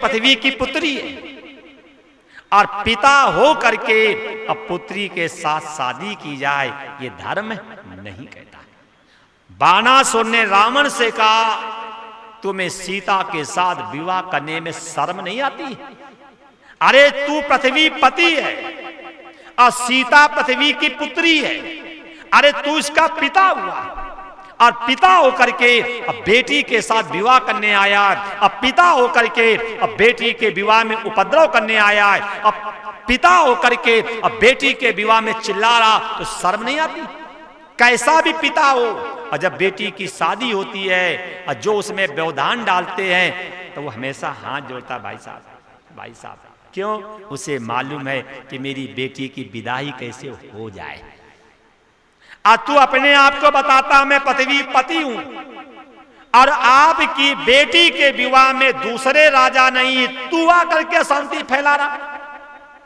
पृथ्वी की पुत्री है और पिता हो करके अब पुत्री के साथ शादी की जाए, ये धर्म नहीं कहता। बाणासुर ने रावण से कहा, तुम्हें सीता के साथ विवाह करने में शर्म नहीं आती? अरे तू पृथ्वी पति है और सीता पृथ्वी की पुत्री है, अरे तू इसका पिता हुआ और पिता होकर के अब बेटी के साथ विवाह करने आया, अब पिता होकर के अब बेटी के विवाह में उपद्रव करने आया है, अब पिता होकर के अब बेटी के विवाह में चिल्ला रहा, तो शर्म नहीं आती? कैसा भी पिता हो, और जब बेटी की शादी होती है और जो उसमें व्यवधान डालते हैं तो वो हमेशा हाथ जोड़ता, भाई साहब भाई साहब। क्यों? उसे मालूम है कि मेरी बेटी की विदाई कैसे हो जाए। और तू अपने आप को बताता मैं पृथ्वी पति हूं और आपकी बेटी के विवाह में दूसरे राजा नहीं, तू आकर के शांति फैला रहा।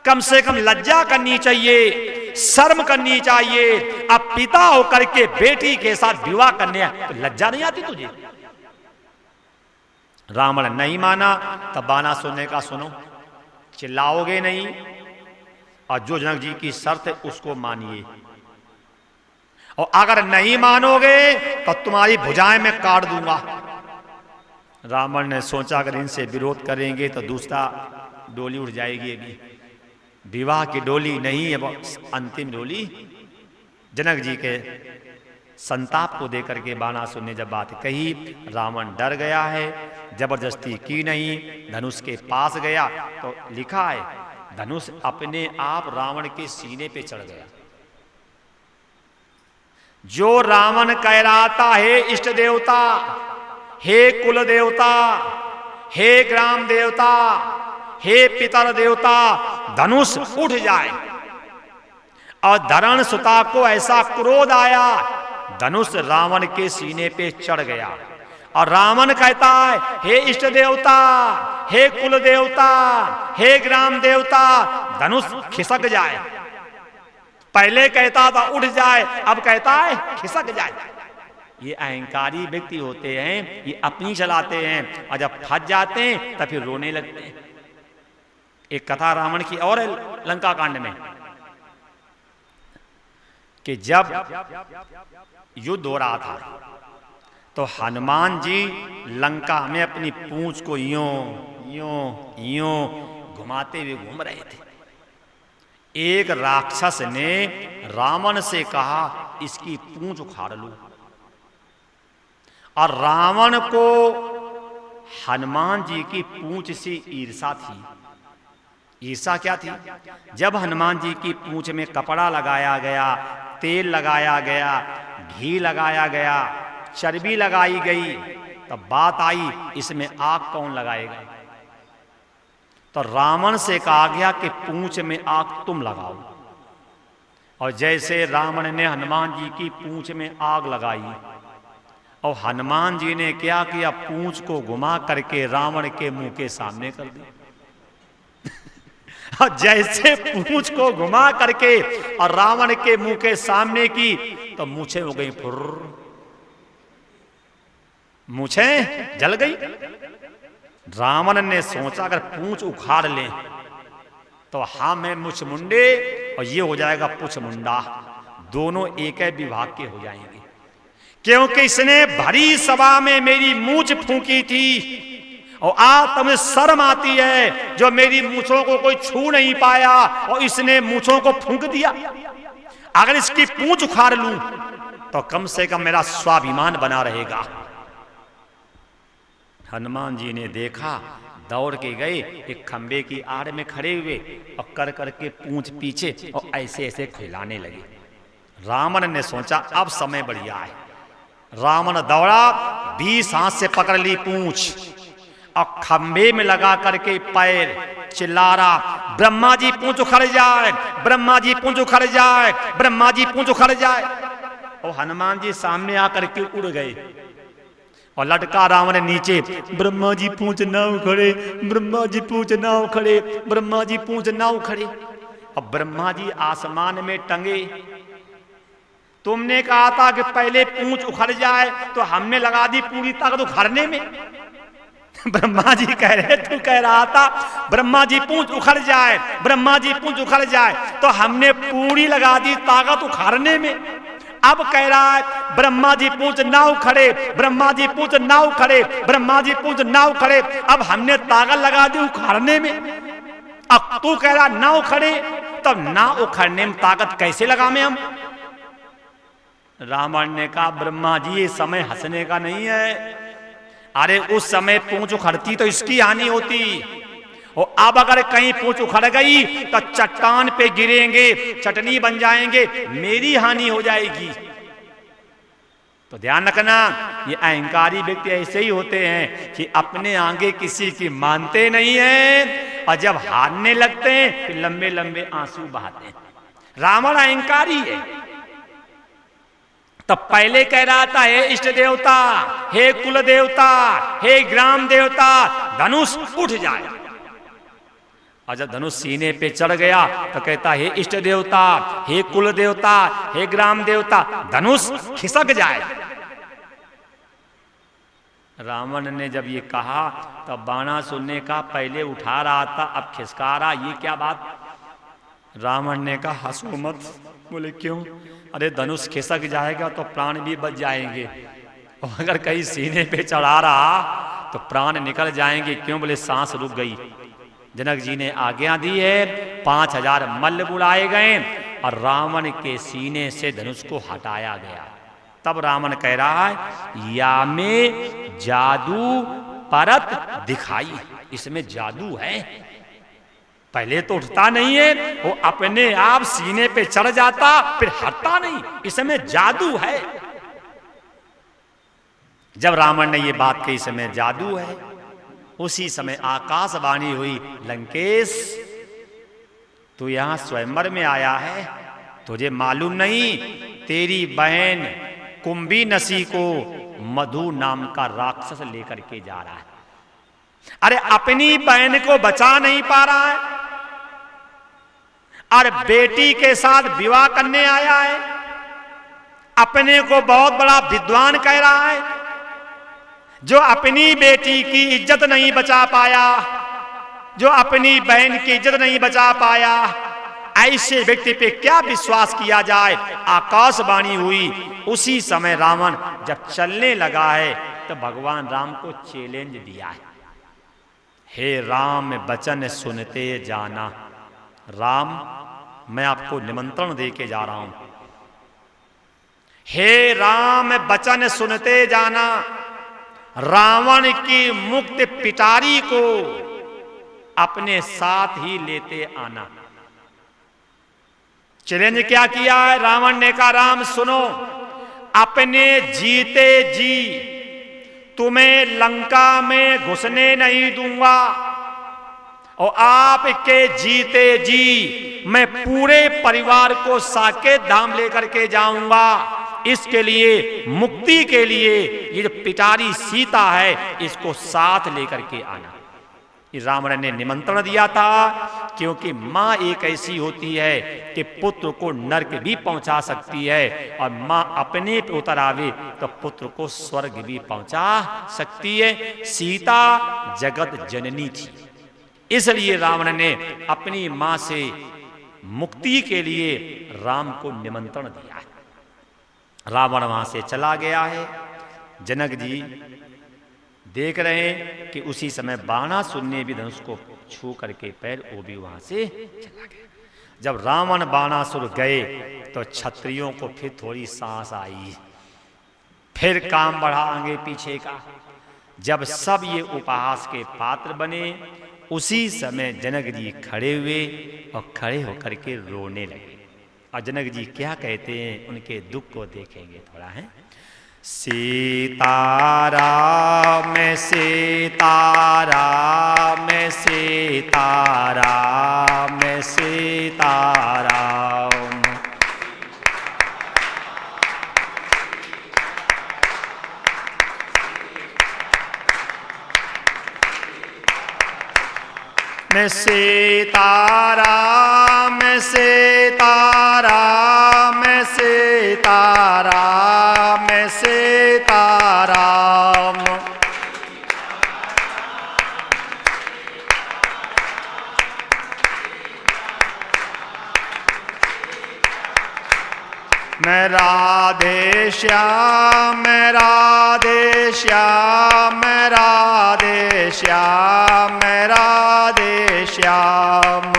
कम से कम लज्जा करनी चाहिए, शर्म करनी चाहिए। अब पिता होकर के बेटी के साथ विवाह करने तो लज्जा नहीं आती तुझे? रावण नहीं माना, तब बाणासुर ने कहा, सुनो, चिल्लाओगे नहीं और जो जनक जी की शर्त है उसको मानिए, और अगर नहीं मानोगे तो तुम्हारी भुजाएं मैं काट दूंगा। रावण ने सोचा अगर इनसे विरोध करेंगे तो दूसरा डोली उठ जाएगी, अभी विवाह की डोली नहीं है, अंतिम डोली। जनक जी के संताप को देकर के बाणासुर ने जब बात कही, रावण डर गया है, जबरदस्ती की नहीं, धनुष के पास गया तो लिखा है धनुष अपने आप रावण के सीने पे चढ़ गया। जो रावण कह रहा था, हे इष्ट देवता, हे कुल देवता, हे ग्राम देवता, हे पितर देवता, धनुष उठ जाए, और धरण सुता को ऐसा क्रोध आया, धनुष रावण के सीने पे चढ़ गया। और रावण कहता है, हे इष्ट देवता, हे कुल देवता, हे ग्राम देवता, धनुष खिसक जाए। पहले कहता था उठ जाए, अब कहता है खिसक जाए। ये अहंकारी व्यक्ति होते हैं, ये अपनी चलाते हैं और जब फंस जाते हैं तब फिर रोने लगते हैं। एक कथा रावण की और है लंका कांड में, कि जब युद्ध हो रहा था तो हनुमान जी लंका में अपनी पूंछ को यूं यूं यूं घुमाते हुए घूम रहे थे। एक राक्षस ने रावण से कहा, इसकी पूंछ उखाड़ लो। और रावण को हनुमान जी की पूंछ से ईर्षा थी। ईर्षा क्या थी? जब हनुमान जी की पूंछ में कपड़ा लगाया गया, तेल लगाया गया, घी लगाया गया, चर्बी लगाई गई, तब बात आई इसमें आग कौन लगाएगा? तो रावण से कहा गया कि पूंछ में आग तुम लगाओ। और जैसे रावण ने हनुमान जी की पूंछ में आग लगाई, और हनुमान जी ने क्या किया, पूंछ को घुमा करके रावण के मुंह के सामने कर दी। और जैसे पूंछ को घुमा करके और रावण के मुंह के सामने की, तो मूछें हो गई फुर्र, मूछें जल गई। रावण ने सोचा अगर पूंछ उखाड़ लें तो हाँ मैं मुछ मुंडे और ये हो जाएगा पुछ मुंडा, दोनों एक ही विभाग के हो जाएंगे। क्योंकि इसने भरी सभा में मेरी मूछ फूंकी थी और आज तुम्हें शर्म आती है जो मेरी मूछों को कोई छू नहीं पाया और इसने मूछों को फूंक दिया। अगर इसकी पूंछ उखाड़ लूं तो कम से कम मेरा स्वाभिमान बना रहेगा। हनुमान जी ने देखा, दौड़ के गए, एक खंबे की आड़ में खड़े हुए और कर करके पूंछ पीछे और ऐसे ऐसे खिलाने लगे। रावण ने सोचा अब समय बढ़िया है। रावण दौड़ा, 20 हाथ से पकड़ ली पूंछ और खंबे में लगा करके पैर चिल्ला रहा, ब्रह्मा जी पूंछ उखड़ जाए, ब्रह्मा जी पूंछ उखड़ जाए, ब्रह्मा जी पूंछ उखड़ जाए। और हनुमान जी सामने आकर के उड़ गए और लटका रावण नीचे, ब्रह्मा जी पूंछ ना उखड़े, ब्रह्मा जी पूंछ ना उखड़े, ब्रह्मा जी पूंछ ना उखड़े। अब ब्रह्मा जी आसमान में टंगे। तुमने कहा था कि पहले पूंछ उखड़ जाए, तो हमने लगा दी पूरी ताकत उखाड़ने में। ब्रह्मा जी कह रहे, तू कह रहा था ब्रह्मा जी पूंछ उखड़ जाए, ब्रह्मा जी पूंछ उखड़ जाए, तो हमने पूरी लगा दी ताकत उखाड़ने में। अब कह रहा है ब्रह्मा जी पूंछ ना उखड़े, ब्रह्मा जी पूंछ ना उखड़े, ब्रह्मा जी पूंछ ना उखड़े, अब हमने ताकत लगा दी उखाड़ने में। अब तू कह रहा ना उखड़े, तब ना उखड़ने में ताकत कैसे लगावे हम? रावण ने कहा ब्रह्मा जी ये समय हंसने का नहीं है, अरे उस समय पूंछ उखड़ती तो इसकी हानि होती, और अब अगर कहीं पूंछ उखड़ गई तो चट्टान पे गिरेंगे, चटनी बन जाएंगे, मेरी हानि हो जाएगी। तो ध्यान रखना, ये अहंकारी व्यक्ति ऐसे ही होते हैं कि अपने आगे किसी की मानते नहीं हैं, और जब हारने लगते हैं फिर लंबे लंबे आंसू बहाते हैं। रावण अहंकारी है। तब पहले कह रहा था हे इष्ट देवता, हे कुल देवता, हे ग्राम देवता, धनुष उठ जाए। और जब धनुष सीने पे चढ़ गया तो कहता हे इष्ट देवता, हे कुल देवता, हे ग्राम देवता, धनुष खिसक जाए। रावण ने जब ये कहा तब बाणासुर का पहले उठा रहा था, अब खिसका रहा, ये क्या बात? रावण ने कहा हंसो मत। बोले क्यों? अरे धनुष खिसक जाएगा तो प्राण भी बच जाएंगे, और अगर कहीं सीने पे चढ़ा रहा तो प्राण निकल जाएंगे। क्यों? बोले सांस रुक गई। जनक जी ने आज्ञा दी है, 5000 मल्ल बुलाए गए और रावण के सीने से धनुष को हटाया गया। तब रावण कह रहा है या में जादू परत दिखाई, इसमें जादू है। पहले तो उठता नहीं है, वो अपने आप सीने पे चढ़ जाता फिर हटता नहीं, इसमें जादू है। जब रावण ने ये बात कही इसमें जादू है, उसी समय आकाशवाणी हुई लंकेश तू यहां स्वयंवर में आया है, तुझे मालूम नहीं तेरी बहन कुंभी नसी को मधु नाम का राक्षस लेकर के जा रहा है। अरे अपनी बहन को बचा नहीं पा रहा है और बेटी के साथ विवाह करने आया है, अपने को बहुत बड़ा विद्वान कह रहा है, जो अपनी बेटी की इज्जत नहीं बचा पाया, जो अपनी बहन की इज्जत नहीं बचा पाया, ऐसे व्यक्ति पे क्या विश्वास किया जाए। आकाशवाणी हुई, उसी समय रावण जब चलने लगा है तो भगवान राम को चैलेंज दिया है, हे राम वचन सुनते जाना। राम मैं आपको निमंत्रण दे के जा रहा हूं, हे राम वचन सुनते जाना, रावण की मुक्त पिटारी को अपने साथ ही लेते आना। चैलेंज क्या किया है? रावण ने कहा राम सुनो, अपने जीते जी तुम्हें लंका में घुसने नहीं दूंगा, और आपके जीते जी मैं पूरे परिवार को साकेत धाम लेकर के जाऊंगा। इसके लिए मुक्ति के लिए ये जो पिटारी सीता है इसको साथ लेकर के आना। रावण ने निमंत्रण दिया था, क्योंकि मां एक ऐसी होती है कि पुत्र को नरक भी पहुंचा सकती है, और मां अपने पे उतर आवे तो पुत्र को स्वर्ग भी पहुंचा सकती है। सीता जगत जननी थी, इसलिए रावण ने अपनी मां से मुक्ति के लिए राम को निमंत्रण दिया है। रावण वहां से चला गया है। जनक जी देख रहे हैं कि उसी समय बाणासुर ने भी धनुष को छू करके पैर, वो भी वहां से चला गया। जब रावण बाणासुर गए तो क्षत्रियों को फिर थोड़ी सांस आई, फिर काम बढ़ा आगे पीछे का। जब सब ये उपहास के पात्र बने, उसी समय जनक जी खड़े हुए और खड़े होकर के रोने लगे। और जनक जी क्या कहते हैं, उनके दुख को देखेंगे थोड़ा है। सीताराम सीताराम सीताराम सीताराम, मैं सीताराम सीताराम सीताराम सीताराम, मैं राधे श्याम, मैं राधे श्याम, मैं राधे श्याम, मैं राधे श्याम।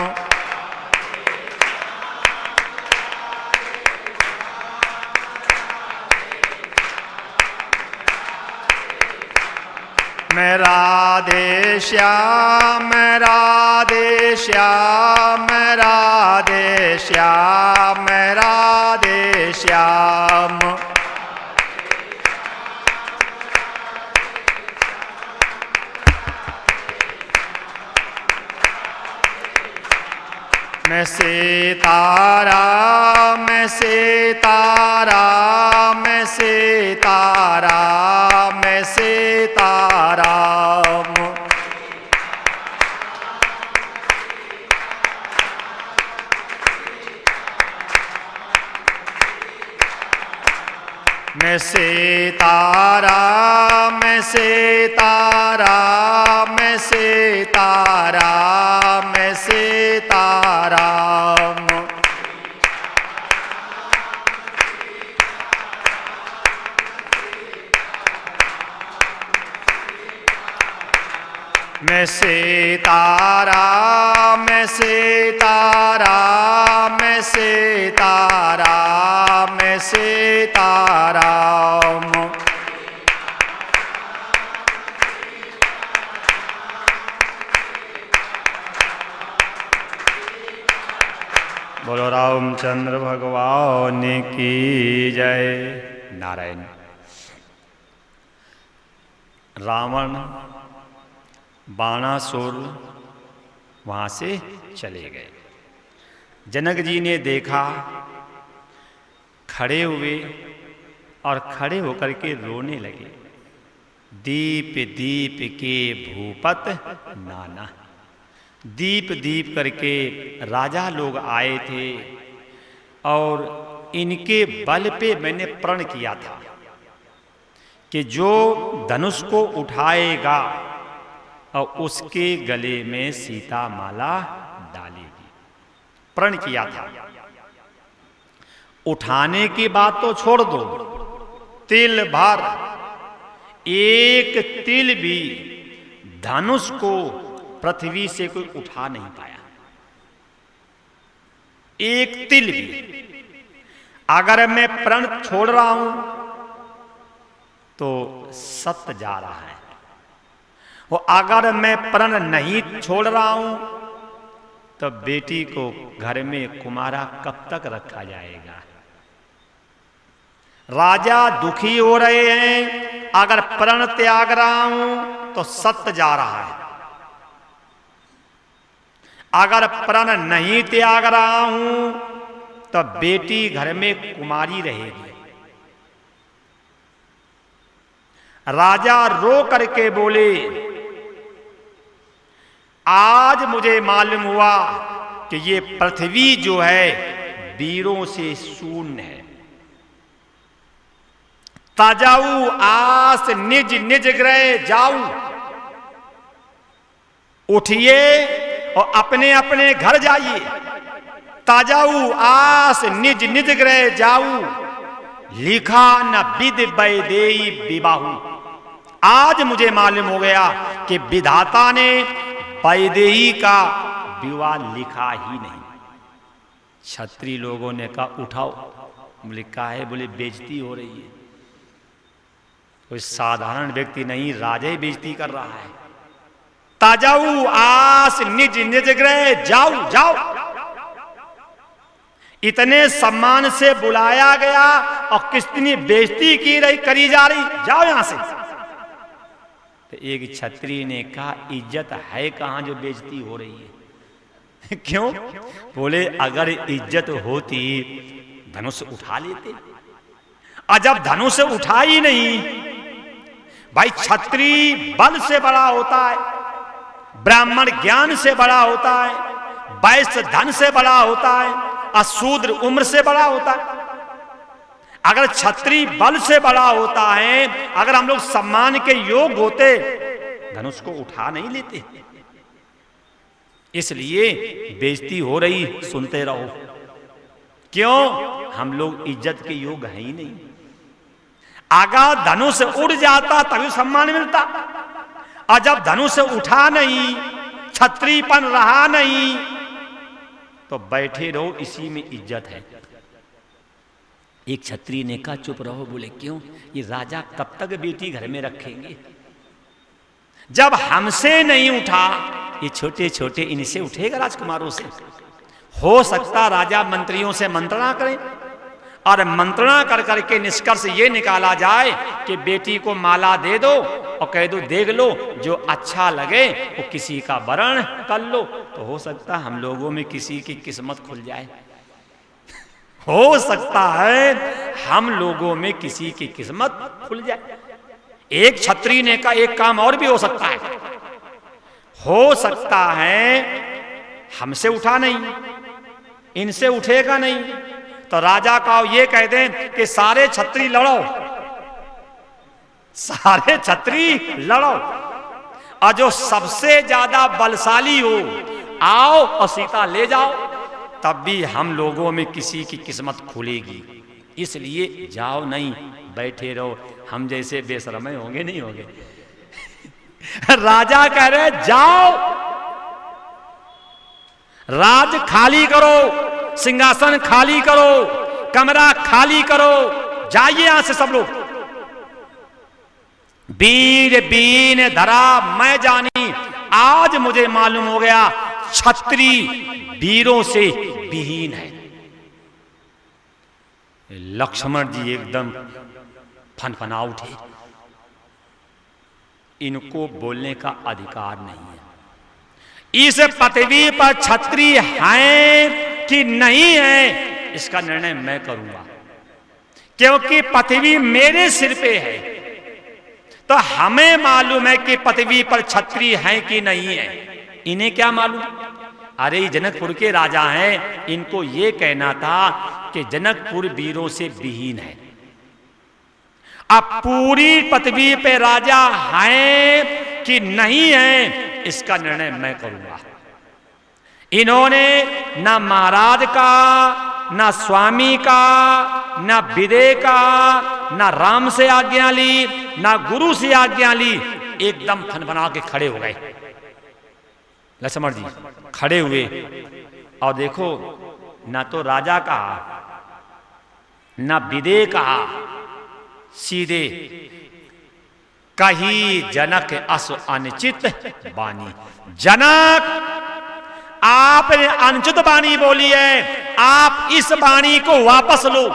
मैं राधे श्याम, मैं राधे श्याम, मैं राधे श्याम, मैं राधे श्याम। मैं सीताराम, मैं सीताराम, मैं सीताराम, मैं सीताराम। मैं सीताराम, मैं सीताराम, मैं सीताराम, मैं सीताराम। मैं सीताराम, मैं सीताराम, मैं सीताराम, मैं सीताराम। बोलो रामचंद्र भगवान की जय। नारायण। रावण बाणासुर वहां से चले गए। जनक जी ने देखा, खड़े हुए और खड़े होकर के रोने लगे। दीप दीप के भूपत नाना। दीप दीप करके राजा लोग आए थे और इनके बल पे मैंने प्रण किया था कि जो धनुष को उठाएगा और उसके गले में सीता माला डालेगी। प्रण किया था। उठाने की बात तो छोड़ दो, तिल भर, एक तिल भी धनुष को पृथ्वी से कोई उठा नहीं पाया। एक तिल भी। अगर मैं प्रण छोड़ रहा हूं तो सत्य जा रहा है, वो अगर मैं प्रण नहीं छोड़ रहा हूं तो बेटी को घर में कुमारा कब तक रखा जाएगा। राजा दुखी हो रहे हैं, अगर प्रण त्याग रहा हूं तो सत्य जा रहा है, अगर प्रण नहीं त्याग रहा हूं तो बेटी घर में कुमारी रहेगी। राजा रो करके बोले, आज मुझे मालूम हुआ कि ये पृथ्वी जो है वीरों से शून्य है। ताजाऊ आस निज निज गृह जाऊ। उठिए और अपने अपने घर जाइए। ताजाऊ आस निज निज गृह जाऊ, लिखा न विद वैदेही विबाहु। आज मुझे मालूम हो गया कि विधाता ने वैदेही का विवाह लिखा ही नहीं। क्षत्रिय लोगों ने कहा उठाओ। बोले क्या है? बोले बेइज्जती हो रही है। कोई साधारण व्यक्ति नहीं, राजा ही बेइज्जती कर रहा है। ताजाऊ आस निज निज गृह जाओ जाओ। इतने सम्मान से बुलाया गया और कितनी बेइज्जती करी जा रही, जाओ यहां से। तो एक क्षत्रिय ने कहा इज्जत है कहां जो बेइज्जती हो रही है? क्यों? बोले अगर इज्जत होती धनुष उठा लेते। और जब धनुष उठा ही नहीं, भाई क्षत्रिय बल से बड़ा होता है, ब्राह्मण ज्ञान से बड़ा होता है, वैश्य धन से बड़ा होता है, अशूद्र उम्र से बड़ा होता है। अगर क्षत्रिय बल से बड़ा होता है, अगर हम लोग सम्मान के योग्य होते, धनुष को उठा नहीं लेते। इसलिए बेइज्जती हो रही, सुनते रहो। क्यों? हम लोग इज्जत के योग्य हैं ही नहीं। अगर धनुष उड़ जाता तभी सम्मान मिलता, और जब धनुष उठा नहीं, छत्रीपन रहा नहीं, तो बैठे रहो, इसी में इज्जत है। एक छत्री ने कहा चुप रहो। बोले क्यों? ये राजा कब तक बेटी घर में रखेंगे? जब हमसे नहीं उठा, ये छोटे छोटे इनसे उठेगा राजकुमारों से? हो सकता राजा मंत्रियों से मंत्रणा करें, और मंत्रणा कर करके निष्कर्ष ये निकाला जाए कि बेटी को माला दे दो और कह दो देख लो, जो अच्छा लगे वो किसी का वरण कर लो। तो हो सकता हम लोगों में किसी की किस्मत खुल जाए। हो सकता है हम लोगों में किसी की किस्मत खुल जाए। एक छत्री ने का एक काम और भी हो सकता है। हो सकता है हमसे उठा नहीं, इनसे उठेगा नहीं, तो राजा का ये कह दें कि सारे छत्री लड़ो, सारे छत्री लड़ो, और जो सबसे ज्यादा बलशाली हो आओ और सीता ले जाओ, तब भी हम लोगों में किसी की किस्मत खुलेगी। इसलिए जाओ नहीं, बैठे रहो। हम जैसे बेशरमे होंगे नहीं होंगे। राजा कह रहे जाओ, राज खाली करो, सिंहासन खाली करो, कमरा खाली करो, जाइए यहां से सब लोग। वीर बीन धरा मैं जानी, आज मुझे मालूम हो गया छत्री वीरों से विहीन है। लक्ष्मण जी एकदम फनफना उठे। इनको बोलने का अधिकार नहीं है। इस पृथ्वी पर छत्री हैं कि नहीं है, इसका निर्णय मैं करूंगा, क्योंकि पृथ्वी मेरे सिर पे है। तो हमें मालूम है कि पृथ्वी पर छत्री हैं कि नहीं है। इन्हें क्या मालूम? अरे जनकपुर के राजा हैं, इनको ये कहना था कि जनकपुर वीरों से विहीन है। अब पूरी पृथ्वी पे राजा हैं कि नहीं है, इसका निर्णय मैं करूंगा। इन्होंने ना महाराज का, ना स्वामी का, ना विदे का, ना राम से आज्ञा ली, ना गुरु से आज्ञा ली। एकदम फनफना के खड़े हो गए। लक्ष्मण जी खड़े हुए और देखो, ना तो राजा कहा, ना विदे कहा, सीधे कही जनक अस अनुचित वाणी। जनक आपने अनुचित वाणी बोली है, आप इस वाणी को वापस लो।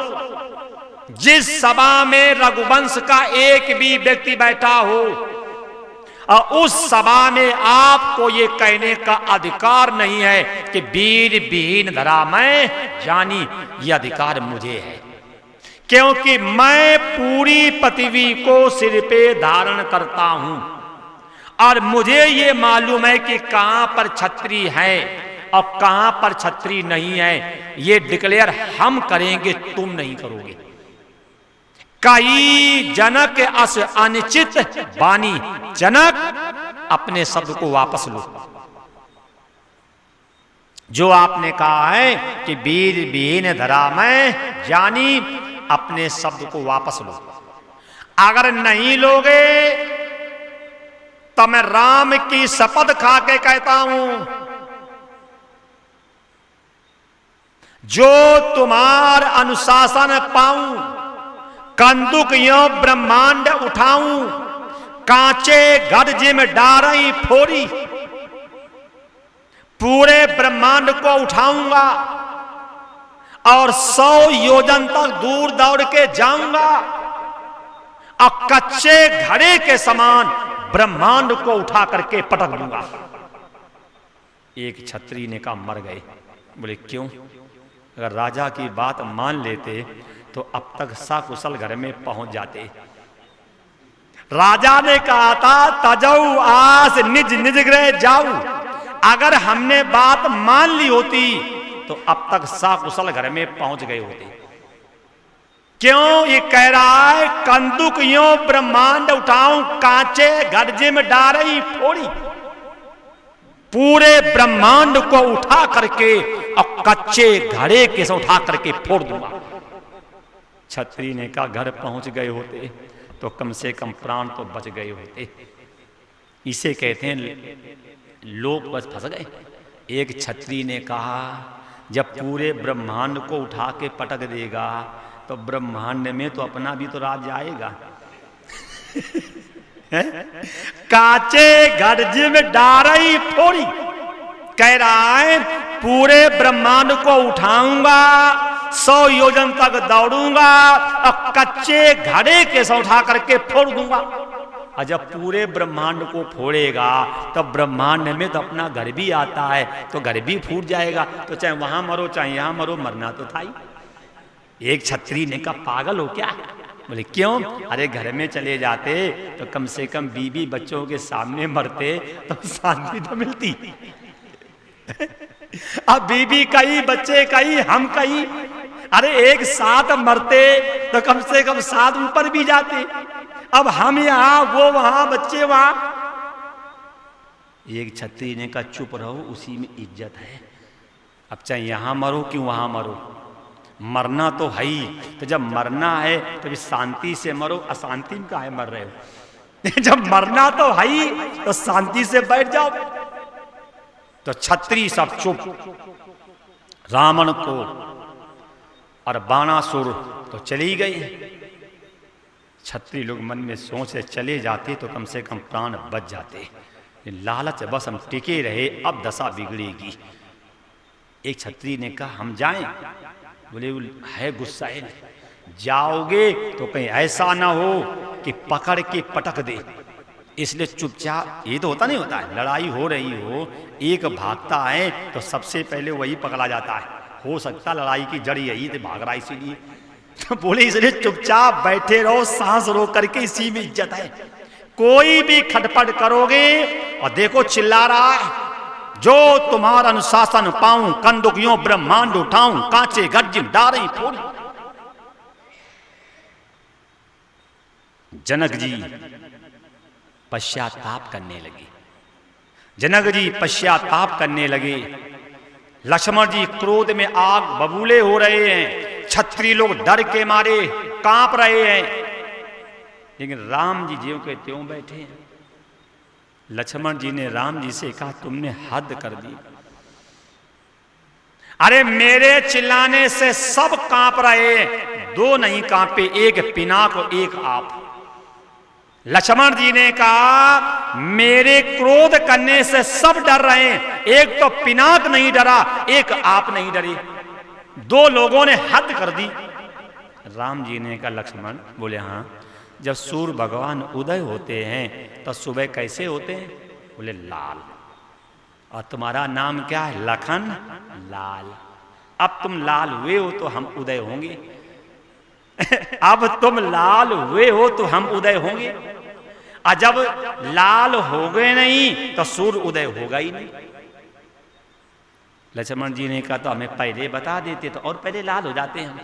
जिस सभा में रघुवंश का एक भी व्यक्ति बैठा हो, और उस सभा में आपको ये कहने का अधिकार नहीं है कि वीर विहीन धरा मैं जानी। ये अधिकार मुझे है, क्योंकि मैं पूरी पृथ्वी को सिर पे धारण करता हूं, और मुझे ये मालूम है कि कहां पर छत्री है और कहां पर छत्री नहीं है। ये डिक्लेयर हम करेंगे, तुम नहीं करोगे। कई जनक अस अनुचित वाणी। जनक अपने शब्द को वापस लो। जो आपने कहा है कि वीर विहीन धरा मैं जानी, अपने शब्द को वापस लो। अगर नहीं लोगे तो मैं राम की शपथ खा के कहता हूं, जो तुम्हार अनुशासन पाऊं, कंदुक यो ब्रह्मांड उठाऊं, कांचे गढ़ जिम डारई फोरी। पूरे ब्रह्मांड को उठाऊंगा और 100 योजन तक दूर दौड़ के जाऊंगा, और कच्चे घड़े के समान ब्रह्मांड को उठा करके पटक दूंगा। एक छत्री ने कहा मर गए। बोले क्यों? अगर राजा की बात मान लेते तो अब तक सकुशल घर में पहुंच जाते। राजा ने कहा था तजऊ आस निज निज गृह जाऊ। अगर हमने बात मान ली होती तो अब तक सकुशल घर में पहुंच गए होते। क्यों ये कह रहा है कंदुक यो ब्रह्मांड उठाऊं, कांचे गरजे में डारई फोड़ी। पूरे ब्रह्मांड को उठा करके और कच्चे घड़े के से उठा करके फोड़ दूंगा। छत्री ने कहा घर पहुंच गए होते तो कम से कम प्राण तो बच गए होते। इसे कहते हैं लोग बस फंस गए। एक छत्री ने कहा जब पूरे ब्रह्मांड को उठा के पटक देगा तो ब्रह्मांड में तो अपना भी तो राज जाएगा। काचे गरज में डारई फोड़ी, कह रहा है पूरे ब्रह्मांड को उठाऊंगा, 100 योजन तक दौड़ूंगा और कच्चे घड़े के से उठा करके फोड़ दूंगा। और जब पूरे ब्रह्मांड को फोड़ेगा तो ब्रह्मांड में तो अपना घर भी आता है, तो घर भी फूट जाएगा। तो चाहे वहां मरो चाहे यहां मरो, मरना तो था ही। एक छत्री ने कहा पागल हो क्या? बोले क्यों? अरे घर में चले जाते तो कम से कम बीवी बच्चों के सामने मरते तो शांति तो मिलती। अब बीबी कहीं बच्चे कहीं हम कहीं, अरे एक साथ मरते तो कम से कम साथ ऊपर भी जाते। अब हम यहां वो वहां बच्चे वहां। एक छत्री ने कहा चुप रहो, उसी में इज्जत है। अब चाहे यहां मरो कि वहां मरो, मरना तो है ही। तो जब मरना है तो शांति से मरो, अशांति में काहे मर रहे हो? जब मरना तो है ही तो शांति से बैठ जाओ। तो छत्री सब चुप। रावण को और बाणासुर तो चली गई। छत्री लोग मन में सोचे चले जाते तो कम से कम प्राण बच जाते। लालच बस हम टिके रहे, अब दशा बिगड़ेगी। एक छत्री ने कहा हम जाएं? बोले है गुस्साए, जाओगे तो कहीं ऐसा ना हो कि पकड़ के पटक दे, इसलिए चुपचाप। ये तो होता नहीं होता है, लड़ाई हो रही हो, एक भागता है तो सबसे पहले वही पकड़ा जाता है। हो सकता लड़ाई की जड़ यही थे, भाग रहा इसीलिए। तो बोले इसलिए चुपचाप बैठे रहो, सांस रोक करके, इसी में इज्जत है। कोई भी खटपट करोगे और देखो चिल्ला रहा है जो तुम्हारा अनुशासन पाऊं, कंदुकियों ब्रह्मांड उठाऊं, कांचे गरज डारें फोड़ी। जनक जी पश्चाताप करने लगे। जनक जी पश्चाताप करने लगे। लक्ष्मण जी क्रोध में आग बबूले हो रहे हैं। छत्री लोग डर के मारे कांप रहे हैं। लेकिन राम जी ज्यों के त्यों बैठे हैं। लक्ष्मण जी ने राम जी से कहा तुमने हद कर दी। अरे मेरे चिल्लाने से सब कांप रहे हैं, दो नहीं कांपे, एक पिनाक और एक आप। लक्ष्मण जी ने कहा मेरे क्रोध करने से सब डर रहे हैं, एक तो पिनाक नहीं डरा, एक आप नहीं डरे। दो लोगों ने हद कर दी। राम जी ने कहा लक्ष्मण, बोले हाँ, जब सूर्य भगवान उदय होते हैं तो सुबह कैसे होते हैं? बोले लाल। और तुम्हारा नाम क्या है? लखन लाल। अब तुम लाल हुए हो तो हम उदय होंगे। अब तुम लाल हुए हो तो हम उदय होंगे। और जब लाल हो गए नहीं तो सूर्य उदय होगा ही नहीं। लक्ष्मण जी ने कहा तो हमें पहले बता देते तो और पहले लाल हो जाते हम,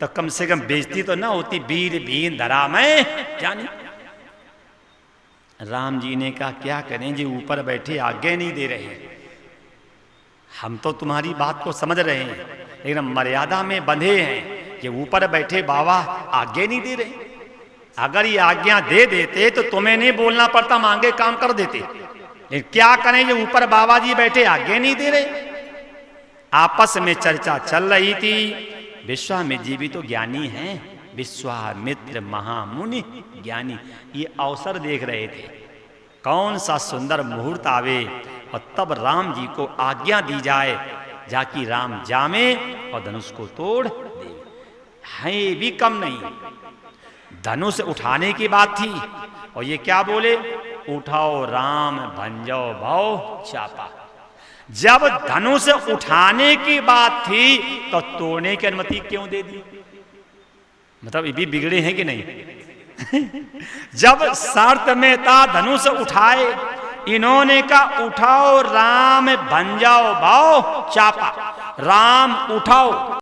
तो कम से कम बेइज्जती तो ना होती। वीर भीन धरा मैं जानी। राम जी ने कहा क्या करें जी, ऊपर बैठे आज्ञा नहीं दे रहे हैं। हम तो तुम्हारी बात को समझ रहे हैं, लेकिन मर्यादा में बंधे हैं कि ऊपर बैठे बाबा आज्ञा नहीं दे रहे। अगर ये आज्ञा दे देते तो तुम्हें नहीं बोलना पड़ता, मांगे काम कर देते। लेकिन क्या करें, ये ऊपर बाबा जी बैठे आज्ञा नहीं दे रहे। आपस में चर्चा चल रही थी। विश्वामित्र जी भी तो ज्ञानी हैं, विश्वामित्र महामुनि ज्ञानी, ये अवसर देख रहे थे कौन सा सुंदर मुहूर्त आवे और तब राम जी को आज्ञा दी जाए, जाकि राम जामे और धनुष को तोड़ दे। है भी कम नहीं, धनुष उठाने की बात थी और ये क्या बोले, उठाओ राम भंजो भव चापा। जब धनुष उठाने की बात थी तो तोड़ने की अनुमति क्यों दे दी? मतलब ये भी बिगड़े हैं कि नहीं? जब शर्त में था धनुष उठाए, इन्होंने कहा उठाओ राम भंजाओ भाव चापा, राम उठाओ।